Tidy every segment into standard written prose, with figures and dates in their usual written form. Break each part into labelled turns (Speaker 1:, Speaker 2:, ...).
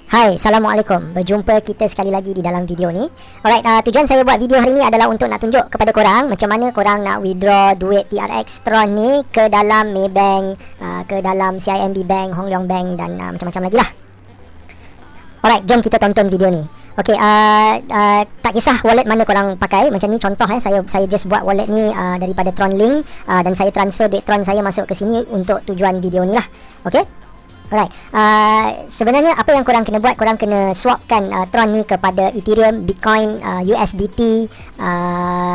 Speaker 1: Hai, Assalamualaikum. Berjumpa kita sekali lagi di dalam video ni. Alright, tujuan saya buat video hari ni adalah untuk nak tunjuk kepada korang macam mana korang nak withdraw duit TRX Tron ni ke dalam Maybank, ke dalam CIMB Bank, Hong Leong Bank dan macam-macam lagi lah. Alright, jom kita tonton video ni. Okay, tak kisah wallet mana korang pakai. Macam ni contoh saya just buat wallet ni daripada Tron Link, dan saya transfer duit Tron saya masuk ke sini untuk tujuan video ni lah. Okay. Alright, sebenarnya apa yang korang kena buat, korang kena swapkan Tron ni kepada Ethereum, Bitcoin, USDT,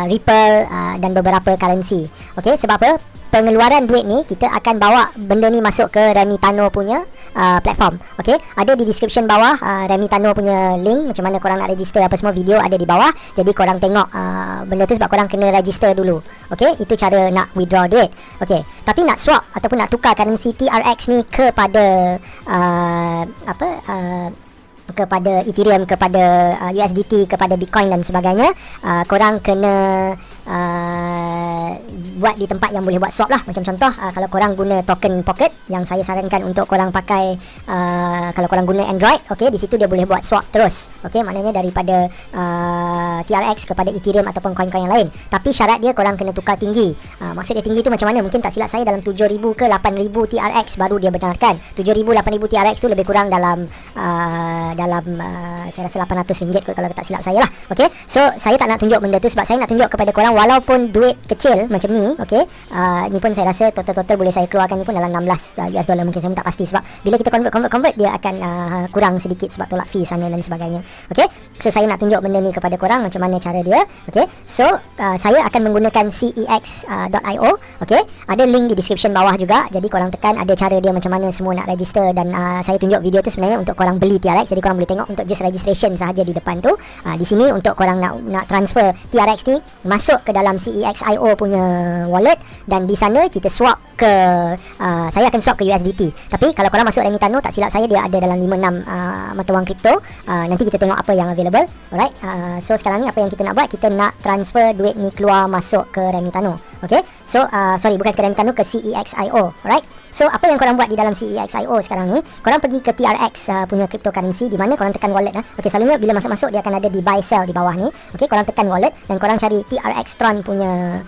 Speaker 1: Ripple dan beberapa currency. Okay, sebab apa? Pengeluaran duit ni kita akan bawa benda ni masuk ke Remitano punya platform. Okay, ada di description bawah Remitano punya link macam mana korang nak register apa semua, video ada di bawah. Jadi korang tengok benda tu sebab korang kena register dulu. Okay, itu cara nak withdraw duit. Okay, tapi nak swap ataupun nak tukar currency TRX ni kepada kepada Ethereum, kepada USDT, kepada Bitcoin dan sebagainya, korang kena buat di tempat yang boleh buat swap lah. Macam contoh, kalau korang guna token Pocket, yang saya sarankan untuk korang pakai, kalau korang guna Android, okay, di situ dia boleh buat swap terus. Okay, maknanya daripada TRX kepada Ethereum ataupun koin-koin yang lain. Tapi syarat dia korang kena tukar tinggi. Maksud dia tinggi tu macam mana? Mungkin tak silap saya dalam 7,000 ke 8,000 TRX baru dia benarkan. 7,000 8,000 TRX tu lebih kurang dalam saya rasa RM800 kot kalau tak silap saya lah. Okay, so saya tak nak tunjuk benda tu sebab saya nak tunjuk kepada korang walaupun duit kecil macam ni. Okay, ni pun saya rasa total boleh saya keluarkan ni pun dalam 16 US dollar mungkin, saya tak pasti sebab bila kita convert dia akan kurang sedikit sebab tolak fee sana dan sebagainya. Okay, so saya nak tunjuk benda ni kepada korang macam mana cara dia. Okay, so saya akan menggunakan cex.io. Okay, ada link di description bawah juga, jadi korang tekan, ada cara dia macam mana semua nak register, dan saya tunjuk video tu sebenarnya untuk korang beli TRX, jadi korang boleh tengok untuk just registration sahaja di depan tu. Di sini untuk korang nak transfer TRX ni masuk ke dalam cex.io punya wallet, dan di sana kita swap ke saya akan swap ke USDT. Tapi kalau korang masuk Remitano, tak silap saya dia ada dalam 5-6 mata wang kripto. Nanti kita tengok apa yang available. Alright, so sekarang ni apa yang kita nak buat, kita nak transfer duit ni keluar masuk ke Remitano. Okay, so sorry, bukan ke Remitano, ke cex.io. Alright, so apa yang korang buat di dalam cex.io sekarang ni, korang pergi ke TRX punya cryptocurrency, di mana korang tekan wallet. Okay, selalunya bila masuk dia akan ada di buy sell di bawah ni. Okay, korang tekan wallet dan korang cari TRX Tron punya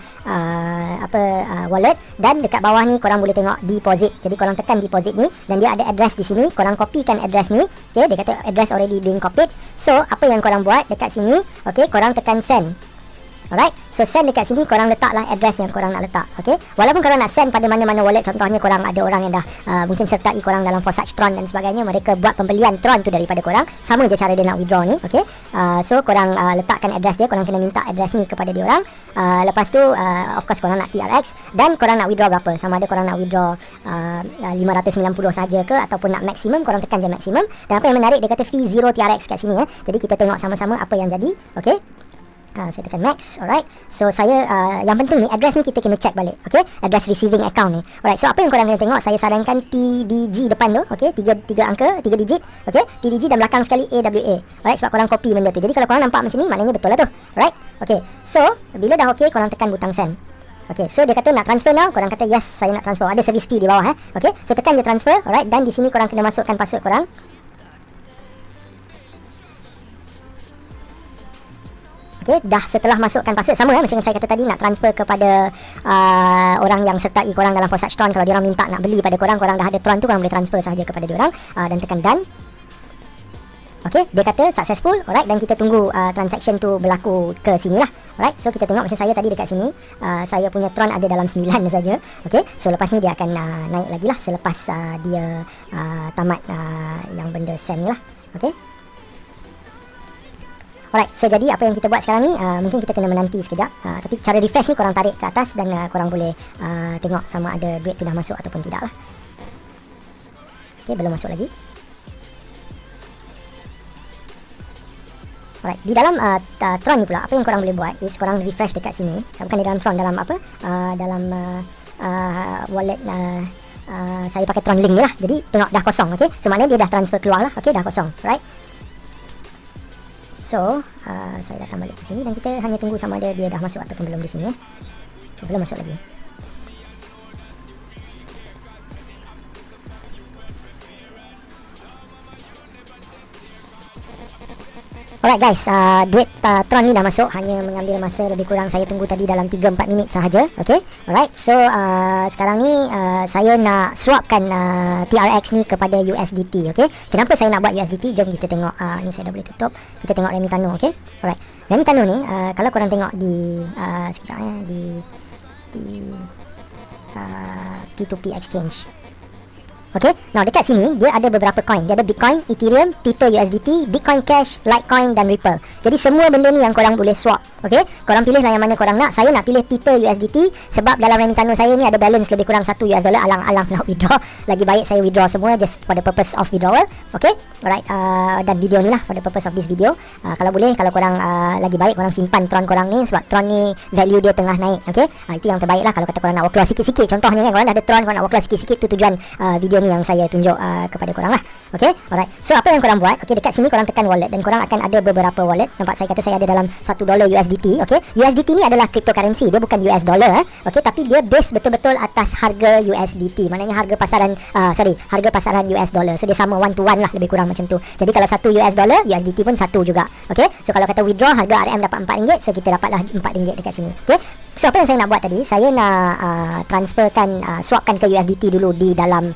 Speaker 1: wallet, dan dekat bawah ni korang boleh tengok deposit. Jadi korang tekan deposit ni dan dia ada address di sini. Korang copykan address ni. Okay, dia kata address already being copied. So apa yang korang buat dekat sini, okay, korang tekan send. Alright, so send dekat sini, korang letaklah address yang korang nak letak. Okay, walaupun korang nak send pada mana-mana wallet, contohnya korang ada orang yang dah mungkin sertai korang dalam Forsage Tron dan sebagainya, mereka buat pembelian Tron tu daripada korang, sama je cara dia nak withdraw ni. Okay, so korang letakkan address dia, korang kena minta address ni kepada dia orang. Lepas tu of course korang nak TRX, dan korang nak withdraw berapa, sama ada korang nak withdraw 590 saja ke ataupun nak maksimum, korang tekan je maksimum. Dan apa yang menarik, dia kata fee 0 TRX kat sini. Jadi kita tengok sama-sama apa yang jadi. Okay, saya tekan max. Alright, so saya yang penting ni address ni kita kena check balik. Okay, address receiving account ni. Alright, so apa yang korang kena tengok, saya sarankan TDG depan tu. Okay, 3 angka, 3 digit. Okay, TDG dan belakang sekali AWA. Alright, sebab korang copy benda tu. Jadi kalau korang nampak macam ni, maknanya betul lah tu. Alright, okay, so bila dah okay, korang tekan butang send. Okay, so dia kata nak transfer now, korang kata yes, saya nak transfer. Ada service fee di bawah. Okay, so tekan je transfer. Alright, dan di sini korang kena masukkan password korang. Okay, dah setelah masukkan password, sama macam yang saya kata tadi, nak transfer kepada orang yang sertai korang dalam Forsage Tron. Kalau diorang minta nak beli pada korang, korang dah ada Tron tu, korang boleh transfer sahaja kepada diorang, dan tekan done. Okay, dia kata successful. Alright, dan kita tunggu transaction tu berlaku ke sini lah. Alright, so kita tengok macam saya tadi dekat sini, saya punya Tron ada dalam 9 saja. Okay, so lepas ni dia akan naik lagi lah selepas dia tamat yang benda send ni lah. Okay, alright, so jadi apa yang kita buat sekarang ni, mungkin kita kena menanti sekejap, tapi cara refresh ni korang tarik ke atas dan korang boleh tengok sama ada duit tu dah masuk ataupun tidak lah. Okay, belum masuk lagi. Alright, di dalam Tron ni pula, apa yang korang boleh buat is korang refresh dekat sini, bukan di dalam Tron, dalam apa, dalam wallet saya pakai Tron Link ni lah. Jadi tengok dah kosong. Okay, so maknanya dia dah transfer keluar lah. Okay, dah kosong. Right, so saya datang balik ke sini dan kita hanya tunggu sama ada dia dah masuk ataupun belum di sini. Okay, belum masuk lagi. Alright guys, duit Tron ni dah masuk. Hanya mengambil masa lebih kurang saya tunggu tadi dalam 3-4 minit sahaja. Okay, alright. So sekarang ni saya nak swapkan TRX ni kepada USDT. Okay, kenapa saya nak buat USDT? Jom kita tengok. Ni saya dah boleh tutup. Kita tengok Remitano. Okay, alright. Remitano ni kalau korang tengok di sekejap di P2P exchange. Okay, now dekat sini dia ada beberapa coin. Dia ada Bitcoin, Ethereum, Tether USDT, Bitcoin Cash, Litecoin dan Ripple. Jadi semua benda ni yang korang boleh swap. Okay, korang pilih lah yang mana korang nak. Saya nak pilih Tether USDT sebab dalam Remitano saya ni ada balance lebih kurang $1. Alang-alang nak withdraw. Lagi baik saya withdraw semua just for the purpose of withdrawal. Okay, alright. Dan video ni lah for the purpose of this video. Kalau boleh, kalau korang lagi baik korang simpan Tron korang ni sebab Tron ni value dia tengah naik. Okay, itu yang terbaik lah kalau kata korang nak workflow sikit-sikit. Contohnya kan korang dah ada Tron, korang nak workflow sikit-sikit. Tu tujuan video ni yang saya tunjuk kepada korang lah. Okay, alright. So apa yang korang buat? Okay, dekat sini korang tekan wallet dan korang akan ada beberapa wallet. Nampak saya kata saya ada dalam $1 USDT. Okay, USDT ni adalah cryptocurrency. Dia bukan US dollar. Okay, tapi dia base betul-betul atas harga USDT. Maknanya harga pasaran harga pasaran US dollar. So dia sama 1 to 1 lah, lebih kurang macam tu. Jadi kalau 1 US dollar, USDT pun 1 juga. Okay, so kalau kata withdraw harga RM dapat RM4, so kita dapatlah RM4 dekat sini. Okay, so apa yang saya nak buat tadi, saya nak swapkan ke USDT dulu di dalam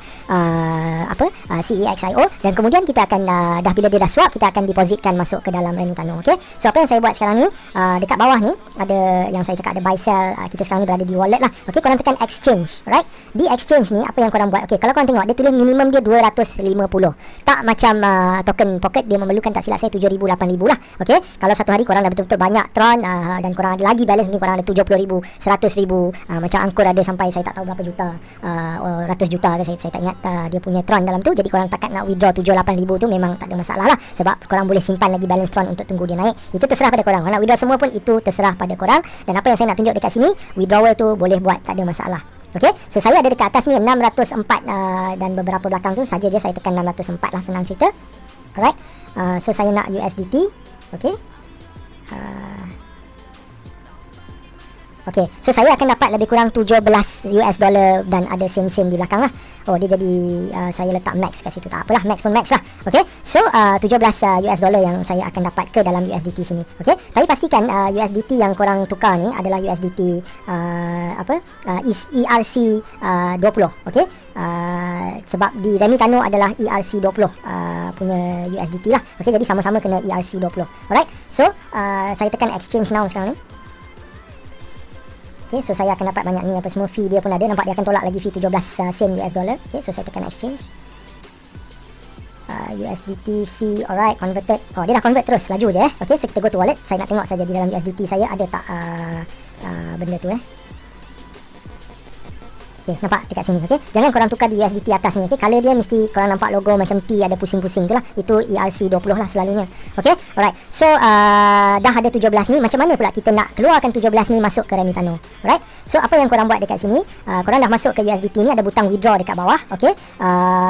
Speaker 1: CEXIO, dan kemudian kita akan dah bila dia dah swap, kita akan depositkan masuk ke dalam Remitano. Okay, so apa yang saya buat sekarang ni, dekat bawah ni ada yang saya cakap ada buy sell. Kita sekarang ni berada di wallet lah. Okay, korang tekan exchange. Right, di exchange ni apa yang korang buat? Okay, kalau korang tengok dia tulis minimum dia 250. Tak macam token pocket, dia memerlukan tak silap saya 7,000 8,000 lah. Okay, kalau satu hari korang dah betul-betul banyak Tron dan korang ada lagi balance, mungkin korang ada 70,000, 100,000, macam Angkur ada sampai saya tak tahu berapa juta, ratus juta ke, saya tak ingat dia punya Tron dalam tu. Jadi korang takat nak withdraw 7-8 ribu tu memang tak ada masalah lah, sebab korang boleh simpan lagi balance Tron untuk tunggu dia naik. Itu terserah pada korang. Korang nak withdraw semua pun itu terserah pada korang. Dan apa yang saya nak tunjuk dekat sini, withdrawal tu boleh buat, tak ada masalah. Okay, so saya ada dekat atas ni 604 dan beberapa belakang tu saja je saya tekan 604 lah, senang cerita. Alright, so saya nak USDT. Okay, okay, so saya akan dapat lebih kurang 17 US dollar dan ada sen-sen di belakang lah. Oh, dia jadi saya letak max kat situ. Tak apalah, max pun max lah. Okay, so 17 US dollar yang saya akan dapat ke dalam USDT sini. Okay, tapi pastikan USDT yang korang tukar ni adalah USDT ERC 20. Okay, sebab di Remitano adalah ERC 20 punya USDT lah. Okay, jadi sama-sama kena ERC 20. Alright, so saya tekan exchange now sekarang ni. Okay, so saya akan dapat banyak ni, apa semua fee dia pun ada. Nampak dia akan tolak lagi fee 17 sen US dollar. Okay, so saya tekan exchange. USDT fee, alright, converted. Oh, dia dah convert terus, laju je . Okay, so kita go to wallet. Saya nak tengok saja di dalam USDT saya ada tak benda tu . Okay, nampak dekat sini. Okay, jangan korang tukar di USDT atas ni. Okay, color dia mesti korang nampak logo macam T ada pusing-pusing tu lah. Itu ERC 20 lah selalunya. Okay, alright. So dah ada 17 ni. Macam mana pula kita nak keluarkan 17 ni masuk ke Remitano? Alright, so apa yang korang buat dekat sini, korang dah masuk ke USDT ni, ada butang withdraw dekat bawah. Okay,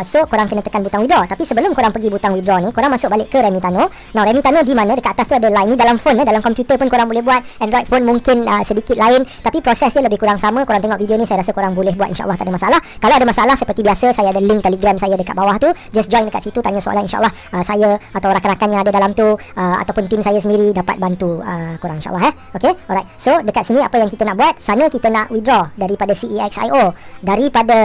Speaker 1: so korang kena tekan butang withdraw. Tapi sebelum korang pergi butang withdraw ni, korang masuk balik ke Remitano. Now Remitano di mana? Dekat atas tu ada line ni. Dalam phone dalam komputer pun korang boleh buat. Android phone mungkin sedikit lain, tapi proses dia lebih kurang sama. Korang tengok video ni, saya rasa korang boleh buat, insyaAllah tak ada masalah. Kalau ada masalah seperti biasa, saya ada link Telegram saya dekat bawah tu. Just join dekat situ, tanya soalan, insyaAllah saya atau rakan-rakan yang ada dalam tu ataupun tim saya sendiri dapat bantu korang, insyaAllah . Okay, alright. So dekat sini apa yang kita nak buat, sana kita nak withdraw daripada CEXIO. Daripada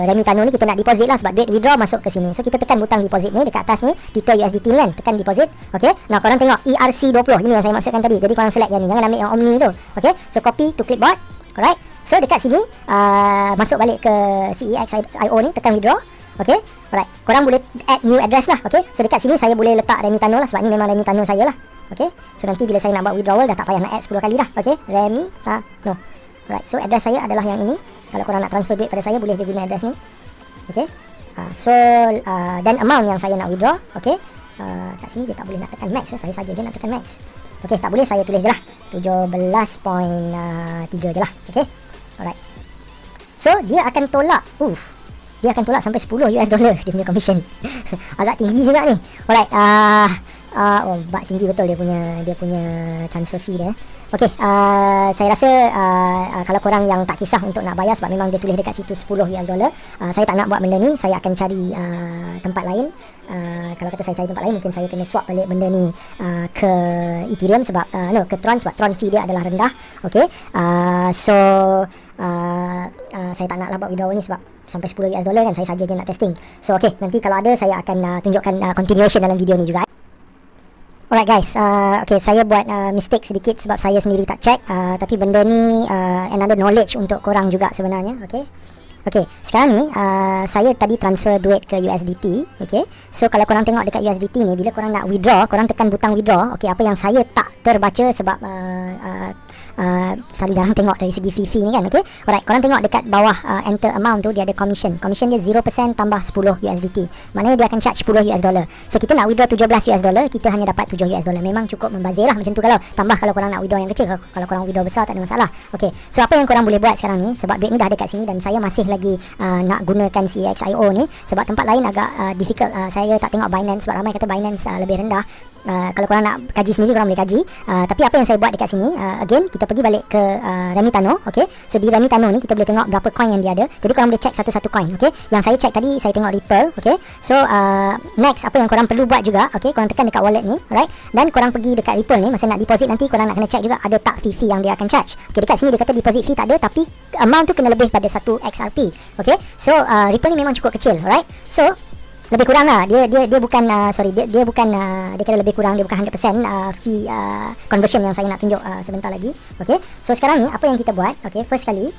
Speaker 1: Remitano ni kita nak deposit lah, sebab duit withdraw masuk ke sini. So kita tekan butang deposit ni dekat atas ni, Tether USDT ni kan, tekan deposit. Okay, nah korang tengok ERC 20, ini yang saya maksudkan tadi. Jadi korang select yang ni, jangan ambil yang Omni tu. Okay, so copy to clipboard. Alright, so dekat sini masuk balik ke CEXIO ni, tekan withdraw. Okay, alright, korang boleh add new address lah. Okay, so dekat sini saya boleh letak Remitano lah, sebab ni memang Remitano saya lah. Okay, so nanti bila saya nak buat withdrawal dah tak payah nak add 10 kali dah. Okay, Remitano. Alright, so address saya adalah yang ini. Kalau korang nak transfer duit pada saya, boleh je guna address ni. Okay, so dan amount yang saya nak withdraw. Okay, kat sini dia tak boleh nak tekan max. Saya saja je nak tekan max. Okay, tak boleh, saya tulis je lah 17.3 je lah. Okay, alright. So dia akan tolak, dia akan tolak sampai 10 US dollar dia punya commission. Agak tinggi juga ni. Alright, Oh, bak tinggi betul dia punya transfer fee dia. Okey, saya rasa kalau korang yang tak kisah untuk nak bayar sebab memang dia tulis dekat situ $10, saya tak nak buat benda ni. Saya akan cari tempat lain. Kalau kata saya cari tempat lain, mungkin saya kena swap balik benda ni ke Ethereum sebab ke Tron, sebab Tron fee dia adalah rendah. Okey, so saya tak naklah buat withdrawal ni sebab sampai $10 kan, saya saja je nak testing. So okey, nanti kalau ada saya akan tunjukkan continuation dalam video ni juga. Alright guys, okay, saya buat mistake sedikit sebab saya sendiri tak check, tapi benda ni another knowledge untuk korang juga sebenarnya. Okay, sekarang ni saya tadi transfer duit ke USDT. Okay, so kalau korang tengok dekat USDT ni, bila korang nak withdraw, korang tekan butang withdraw. Okay, apa yang saya tak terbaca sebab selalu jarang tengok dari segi fee ni kan. Okay, alright, korang tengok dekat bawah enter amount tu, dia ada commission dia 0% tambah $10 maknanya dia akan charge $10. So kita nak withdraw $17, kita hanya dapat $7. Memang cukup membazir lah macam tu. Kalau korang nak withdraw yang kecil. Kalau korang withdraw besar tak ada masalah. Okay, so apa yang korang boleh buat sekarang ni, sebab duit ni dah dekat sini dan saya masih lagi nak gunakan CXIO ni, sebab tempat lain agak difficult. Saya tak tengok Binance sebab ramai kata Binance lebih rendah. Kalau korang nak kaji sendiri, korang boleh kaji. Tapi apa yang saya buat dekat sini, again kita pergi balik ke Remitano. Okay, so di Remitano ni kita boleh tengok berapa coin yang dia ada. Jadi korang boleh check satu-satu coin. Okay, yang saya check tadi, saya tengok Ripple. Okay, so next apa yang korang perlu buat juga, okay, korang tekan dekat wallet ni, right, dan korang pergi dekat Ripple ni. Masa nak deposit nanti korang nak kena check juga ada tak fee yang dia akan charge. Okay, dekat sini dia kata deposit fee tak ada, tapi amount tu kena lebih pada 1 XRP. Okay, so Ripple ni memang cukup kecil, right. So lebih kurang lah, dia bukan dia bukan dia kira lebih kurang, dia bukan 100% fee conversion yang saya nak tunjuk sebentar lagi. Okay, so sekarang ni apa yang kita buat, okay, first kali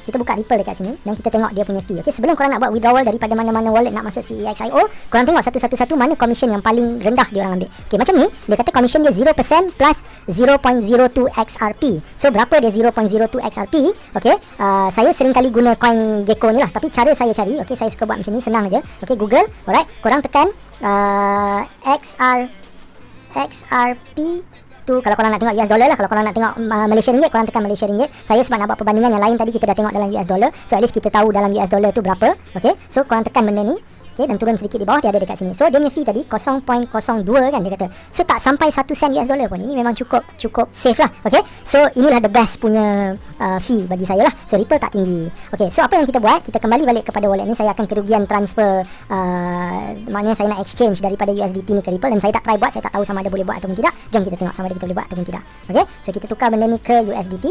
Speaker 1: kita buka Ripple dekat sini dan kita tengok dia punya fee. Okay, sebelum korang nak buat withdrawal daripada mana-mana wallet nak masuk CEXIO, korang tengok satu-satu mana commission yang paling rendah dia orang ambil. Okay, macam ni dia kata commission dia 0% plus 0.02 XRP. So berapa dia 0.02 XRP? Okay, saya sering kali guna coin Gecko ni lah, tapi cara saya cari, okay, saya suka buat macam ni, senang aja. Okay, Google. Alright, korang tekan XRP tu kalau korang nak tengok US dollar lah. Kalau korang nak tengok Malaysia ringgit, korang tekan Malaysia ringgit. Saya sebab nak buat perbandingan yang lain tadi, kita dah tengok dalam US dollar, so at least kita tahu dalam US dollar tu berapa. Okay, so korang tekan benda ni. Okay, dan turun sedikit di bawah, dia ada dekat sini. So dia punya fee tadi 0.02 kan dia kata. So tak sampai 1 sen US dollar pun. Ini memang cukup safe lah. Okay, so inilah the best punya fee bagi saya lah. So Ripple tak tinggi. Okay, so apa yang kita buat, kita kembali balik kepada wallet ni. Saya akan kerugian transfer, maknanya saya nak exchange daripada USDT ni ke Ripple, dan saya tak try buat, saya tak tahu sama ada boleh buat ataupun tidak. Jom kita tengok sama ada kita boleh buat ataupun tidak. Okay, so kita tukar benda ni ke USDT.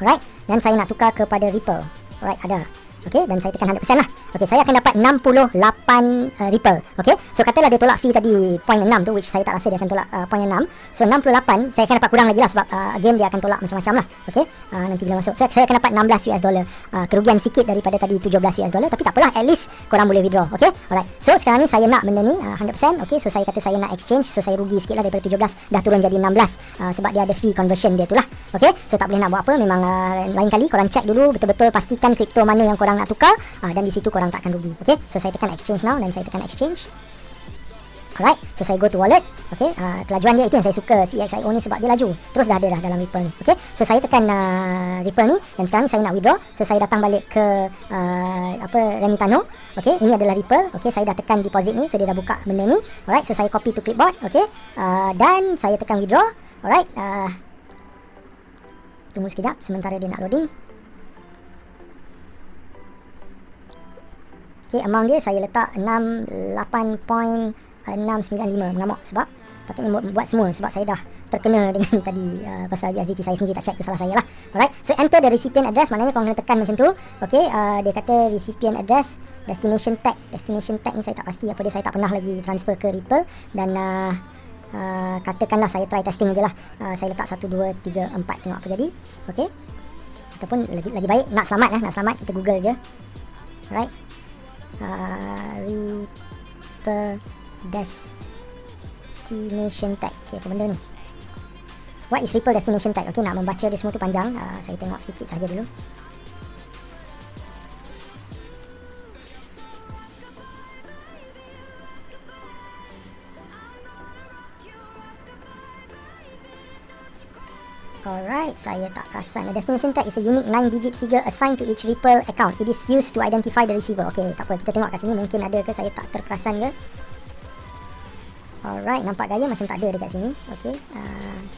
Speaker 1: Alright, dan saya nak tukar kepada Ripple. Alright, ada. Okay, dan saya tekan 100% lah. Okay, saya akan dapat 68 Ripple. Okay, so katalah dia tolak fee tadi 0.6 tu, which saya tak rasa dia akan tolak 0.6. So 68, saya akan dapat kurang lagi lah sebab again dia akan tolak macam-macam lah. Okay, nanti bila masuk, so saya akan dapat $16. Kerugian sikit daripada tadi $17, tapi tak apalah, at least korang boleh withdraw. Okay, alright, so sekarang ni saya nak benda ni 100%. Okay, so saya kata saya nak exchange, so saya rugi sikit lah, daripada 17 dah turun jadi 16 sebab dia ada fee conversion dia tu lah. Okay, so tak boleh nak buat apa, memang lain kali korang check dulu betul-betul, pastikan kripto mana yang korang nak tukar, dan di situ korang tak akan rugi. Okay, so saya tekan exchange now, dan saya tekan exchange. Alright, so saya go to wallet. Okay, kelajuan dia itu yang saya suka CXIO ni sebab dia laju, terus dah ada dah dalam Ripple ni. Okay, so saya tekan Ripple ni, dan sekarang ni saya nak withdraw. So saya datang balik ke Remitano. Okay, ini adalah Ripple. Okay, saya dah tekan deposit ni, so dia dah buka benda ni. Alright, so saya copy to clipboard. Okay, dan saya tekan withdraw. Alright, tunggu sekejap sementara dia nak loading. Okay, amount dia saya letak 68.695. Mengamuk sebab patutnya buat semua sebab saya dah terkena dengan tadi pasal USDT saya sendiri tak check, tu salah saya lah. Alright, so enter the recipient address, maknanya korang kena tekan macam tu. Okay, dia kata recipient address, destination tag ni saya tak pasti apa dia, saya tak pernah lagi transfer ke Ripple. Dan katakanlah saya try testing je lah, saya letak 1, 2, 3, 4, tengok apa jadi. Okay, ataupun lagi baik nak selamat kita google je. Alright, Ripple destination tag. Okay, apa benda ni? What is Ripple destination tag? Okay, nak membaca dia semua tu panjang. Saya tengok sedikit saja dulu. Alright, saya tak perasan. A destination tag is a unique 9-digit figure assigned to each Ripple account. It is used to identify the receiver. Okay, tak apa, kita tengok kat sini mungkin ada ke saya tak terperasan ke. Alright, nampak gaya macam tak ada dekat sini. Okey,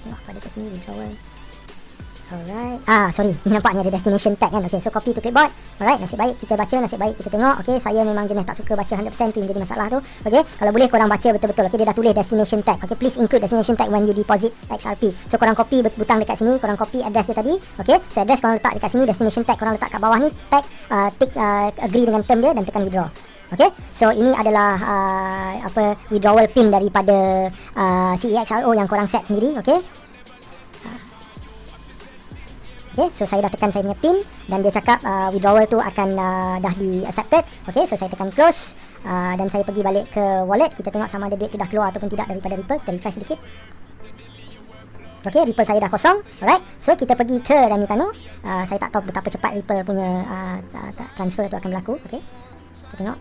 Speaker 1: tengok apa ada dekat sini, withdrawal. Alright. Sorry. Ni nampak ni ada destination tag kan. Okay, so copy to clipboard. Alright, nasib baik kita baca, nasib baik kita tengok. Okay, saya memang jenis tak suka baca 100%, tu yang jadi masalah tu. Okay, kalau boleh korang baca betul-betul. Okay, dia dah tulis destination tag. Okay, please include destination tag when you deposit XRP. So korang copy butang dekat sini, korang copy address dia tadi. Okay, so address korang letak dekat sini, destination tag korang letak kat bawah ni, tag, tick, agree dengan term dia dan tekan withdraw. Okay, so ini adalah withdrawal pin daripada CEXRO yang korang set sendiri. Okay. Okay, so saya dah tekan saya punya pin dan dia cakap withdrawal tu akan dah di accepted. Okay, so saya tekan close dan saya pergi balik ke wallet. Kita tengok sama ada duit tu dah keluar ataupun tidak daripada Ripple. Kita refresh sedikit. Okay, Ripple saya dah kosong. Alright, so kita pergi ke Remitano. Saya tak tahu betapa cepat Ripple punya transfer tu akan berlaku. Okay, kita tengok.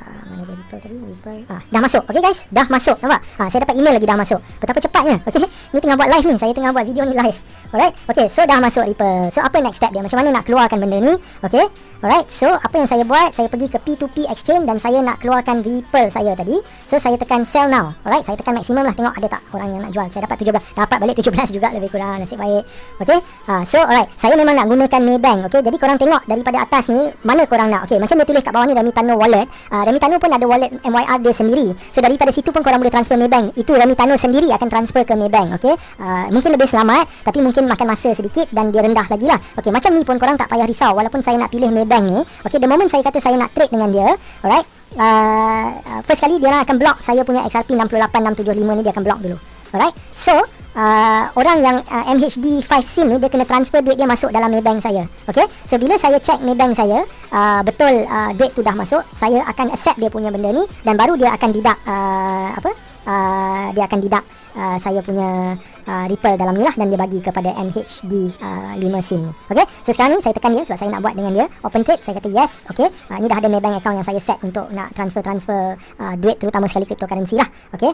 Speaker 1: Mana dia Ripple tadi? Ripple. Dah masuk. Okay guys, dah masuk. Nampak? Saya dapat email lagi dah masuk. Betapa cepatnya. Okay, ni tengah buat live ni. Saya tengah buat video ni live. Alright. Okay, so dah masuk Ripple. So apa next step dia? Macam mana nak keluarkan benda ni? Okay. Alright, so apa yang saya buat? Saya pergi ke P2P exchange dan saya nak keluarkan Ripple saya tadi. So saya tekan sell now. Alright, saya tekan maksimum lah. Tengok ada tak orang yang nak jual. Saya dapat 17. Dapat balik 17 juga lebih kurang. Nasib baik. Okay. So alright, saya memang nak gunakan Maybank. Okay, jadi korang tengok daripada atas ni mana korang nak. Okay, macam dia tulis kat bawah ni Remitano wallet. Remitano pun ada wallet MYR dia sendiri. So daripada situ pun korang boleh transfer Maybank. Itu Remitano sendiri akan transfer ke Maybank. Okay, mungkin lebih selamat tapi mungkin makan masa sedikit dan dia rendah lagi lah. Okay, macam ni pun korang tak payah risau. Walaupun saya nak pilih Maybank ni, okay, the moment saya kata saya nak trade dengan dia, alright, first kali dia orang akan block saya punya XRP 68675 ni, dia akan block dulu. Alright, so orang yang MHD 5 SIM ni, dia kena transfer duit dia masuk dalam Maybank saya. Okay, so bila saya check Maybank saya, betul duit tu dah masuk, saya akan accept dia punya benda ni dan baru dia akan deduct dia akan deduct saya punya Ripple dalam ni lah dan dia bagi kepada MHD 5 SIM ni. Okay, so sekarang ni saya tekan dia sebab saya nak buat dengan dia open trade. Saya kata yes. Okay, ni dah ada Maybank account yang saya set untuk nak transfer duit, terutama sekali cryptocurrency lah. Okay,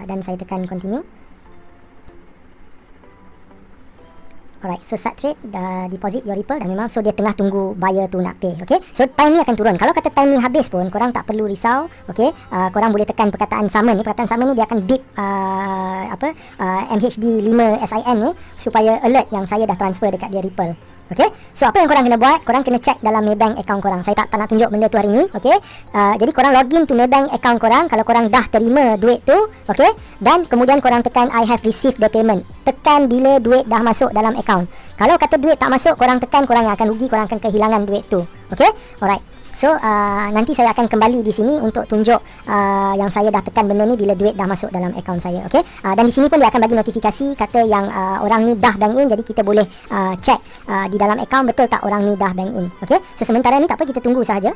Speaker 1: dan saya tekan continue. Alright, so start trade, deposit your Ripple dan memang so dia tengah tunggu buyer tu nak pay. Okay, so time ni akan turun. Kalau kata time ni habis pun korang tak perlu risau. Okay, korang boleh tekan perkataan summon ni. Perkataan summon ni dia akan beep MHD 5 SIM ni supaya alert yang saya dah transfer dekat dia Ripple. Okay, so apa yang korang kena buat? Korang kena check dalam Maybank account korang. Saya tak nak tunjuk benda tu hari ni. Okay, jadi korang login to Maybank account korang kalau korang dah terima duit tu. Okay, dan kemudian korang tekan I have received the payment. Tekan bila duit dah masuk dalam account. Kalau kata duit tak masuk, korang tekan, korang yang akan rugi, korang akan kehilangan duit tu. Okay, alright. So nanti saya akan kembali di sini untuk tunjuk yang saya dah tekan benda ni bila duit dah masuk dalam akaun saya. Okay, dan di sini pun dia akan bagi notifikasi kata yang orang ni dah bank in. Jadi kita boleh check di dalam akaun betul tak orang ni dah bank in. Okay, so sementara ni tak apa, kita tunggu sahaja.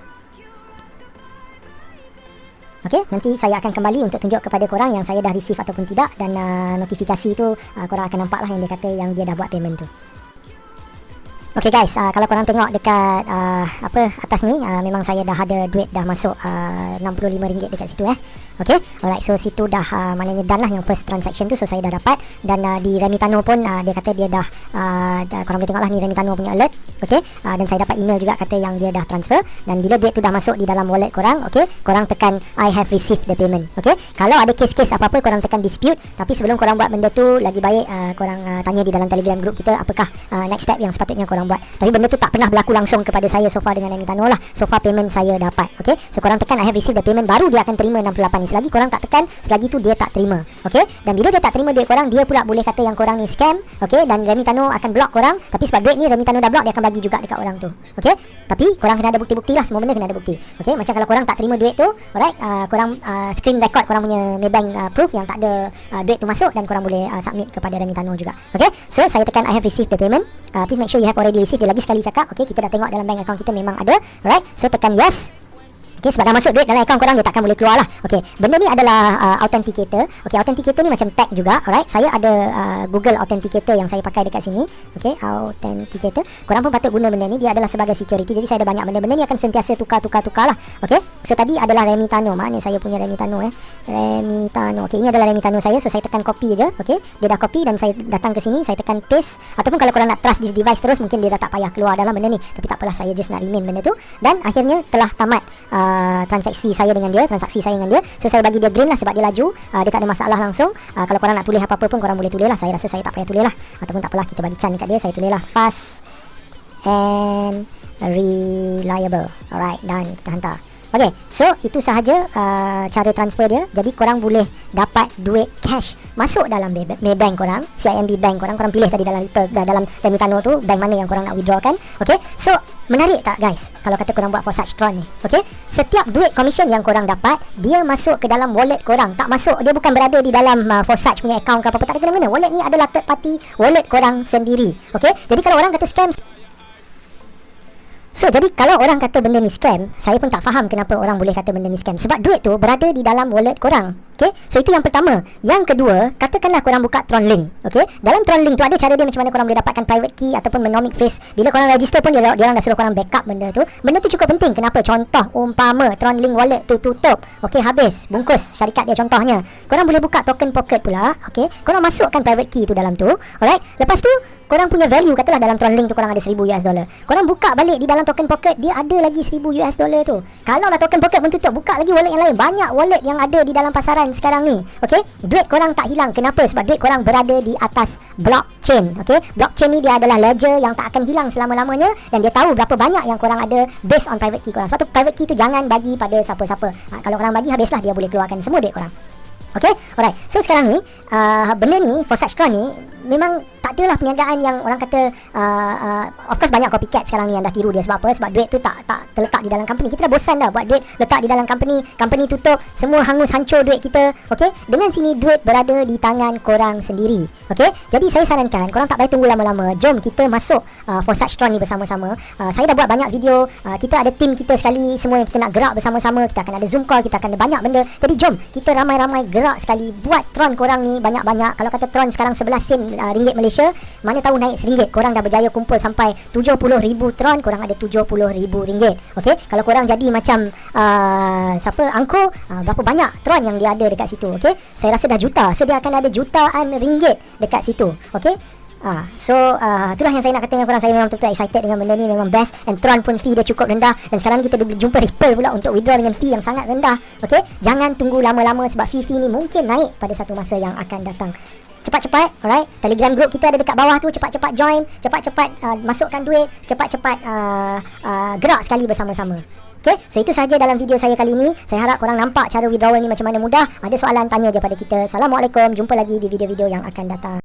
Speaker 1: Okay, nanti saya akan kembali untuk tunjuk kepada korang yang saya dah receive ataupun tidak. Dan notifikasi tu korang akan nampak lah yang dia kata yang dia dah buat payment tu. Okay guys, kalau korang tengok dekat atas ni, memang saya dah ada duit dah masuk RM65 dekat situ Okay, alright, so situ dah maknanya done lah yang first transaction tu. So saya dah dapat. Dan di Remitano pun dia kata dia dah korang boleh tengok lah ni Remitano punya alert. Okay, dan saya dapat email juga kata yang dia dah transfer. Dan bila duit tu dah masuk di dalam wallet korang, okay, korang tekan I have received the payment. Okay, kalau ada case-case apa-apa korang tekan dispute. Tapi sebelum korang buat benda tu, lagi baik korang tanya di dalam Telegram group kita apakah next step yang sepatutnya korang buat. Tapi benda tu tak pernah berlaku langsung kepada saya so far dengan Remitano lah. So far payment saya dapat. Okay, so korang tekan I have received the payment, baru dia akan terima 68 ni. Selagi korang tak tekan, selagi tu dia tak terima. Okay, dan bila dia tak terima duit korang, dia pula boleh kata yang korang ni scam. Okay, dan Remitano akan block korang. Tapi sebab duit ni Remitano dah block, dia akan bagi juga dekat orang tu. Okay, tapi korang kena ada bukti-bukti lah. Semua benda kena ada bukti. Okay, macam kalau korang tak terima duit tu, alright, korang screen record korang punya Maybank proof yang tak ada duit tu masuk dan korang boleh submit kepada Remitano juga. Okay, so saya tekan I have received the payment. Please make sure you have already received. Dia lagi sekali cakap, okay, kita dah tengok dalam bank account kita memang ada. Alright, so tekan yes. Okay, sebab dah masuk duit dalam akaun korang, dia takkan boleh keluar lah. Okay, benda ni adalah authenticator. Okay, authenticator ni macam tag juga. Alright, saya ada Google Authenticator yang saya pakai dekat sini. Okay, authenticator. Korang pun patut guna benda ni, dia adalah sebagai security. Jadi saya ada banyak benda-benda ni akan sentiasa tukar lah. Okay, so tadi adalah Remitano. Mana saya punya Remitano Remitano. Okay, ini adalah Remitano saya. So saya tekan copy je. Okay, dia dah copy dan saya datang ke sini, saya tekan paste. Ataupun kalau korang nak trust this device terus, mungkin dia dah tak payah keluar dalam benda ni. Tapi tak apalah, saya just nak remain benda tu. Dan akhirnya telah tamat transaksi saya dengan dia. So saya bagi dia green lah sebab dia laju, dia tak ada masalah langsung. Kalau korang nak tulis apa-apa pun korang boleh tulis lah. Saya rasa saya tak payah tulis lah, ataupun tak apalah, kita bagi can dekat dia. Saya tulis lah fast and reliable. Alright, done, kita hantar. Okay, so itu sahaja cara transfer dia. Jadi korang boleh dapat duit cash masuk dalam Maybank korang, CIMB Bank korang. Korang pilih tadi dalam Remitano tu bank mana yang korang nak withdraw kan. Okay, so menarik tak guys kalau kata korang buat for such Tron ni? Okay, setiap duit commission yang korang dapat, dia masuk ke dalam wallet korang. Tak masuk, dia bukan berada di dalam for such punya account ke apa-apa, tak ada kena-mena. Wallet ni adalah third party wallet korang sendiri. Okay, jadi kalau orang kata scam, so, jadi kalau orang kata benda ni scam, saya pun tak faham kenapa orang boleh kata benda ni scam. Sebab duit tu berada di dalam wallet korang. Okay, so itu yang pertama. Yang kedua, katakanlah korang buka Tron Link. Okay, dalam Tron Link tu ada cara dia macam mana korang boleh dapatkan private key ataupun menomic face. Bila korang register pun dia orang dah suruh korang backup benda tu. Benda tu cukup penting. Kenapa? Contoh, umpama Tron Link wallet tu tutup. Okay, habis, bungkus syarikat dia contohnya. Korang boleh buka token pocket pula. Okay, korang masukkan private key tu dalam tu. Alright, lepas tu korang punya value, katalah dalam Tron Link tu korang ada $1,000. Korang buka balik di dalam token pocket, dia ada lagi $1,000 tu. Kalau lah token pocket pun tutup, buka lagi wallet yang lain. Banyak wallet yang ada di dalam pasaran sekarang ni. Okay, duit korang tak hilang. Kenapa? Sebab duit korang berada di atas blockchain. Okay, blockchain ni dia adalah ledger yang tak akan hilang selama-lamanya, dan dia tahu berapa banyak yang korang ada based on private key korang. Sebab tu private key tu jangan bagi pada siapa-siapa. Kalau korang bagi, habislah dia boleh keluarkan semua duit korang. Okay, alright. So sekarang ni benda ni for such Tron ni memang tak adalah perniagaan yang orang kata of course banyak copycat sekarang ni yang dah tiru dia. Sebab apa? Sebab duit tu tak terletak di dalam company. Kita dah bosan dah buat duit letak di dalam company tutup, semua hangus hancur duit kita. Okay, dengan sini duit berada di tangan korang sendiri. Okay, jadi saya sarankan korang tak payah tunggu lama-lama. Jom kita masuk for such Tron ni bersama-sama. Saya dah buat banyak video. Kita ada team kita sekali, semua yang kita nak gerak bersama-sama. Kita akan ada Zoom call, kita akan ada banyak benda. Jadi jom kita ramai-ramai gerak sekali, buat Tron korang ni banyak-banyak. Kalau kata Tron sekarang 11 sen ringgit Malaysia, mana tahu naik RM1. Korang dah berjaya kumpul sampai 70,000 Tron, korang ada RM70,000. Okay, kalau korang jadi macam Angko, berapa banyak Tron yang dia ada dekat situ. Okay, saya rasa dah juta. So dia akan ada jutaan ringgit dekat situ. Okay, itulah yang saya nak kata dengan korang. Saya memang betul-betul excited dengan benda ni. Memang best. And Tron pun fee dia cukup rendah. Dan sekarang ni kita boleh jumpa Ripple pula untuk withdraw dengan fee yang sangat rendah. Okay, jangan tunggu lama-lama sebab fee ni mungkin naik pada satu masa yang akan datang. Cepat-cepat, alright. Telegram group kita ada dekat bawah tu. Cepat-cepat join, cepat-cepat masukkan duit, cepat-cepat gerak sekali bersama-sama. Okay, so itu sahaja dalam video saya kali ini. Saya harap korang nampak cara withdrawal ni macam mana mudah. Ada soalan, tanya je pada kita. Assalamualaikum, jumpa lagi di video-video yang akan datang.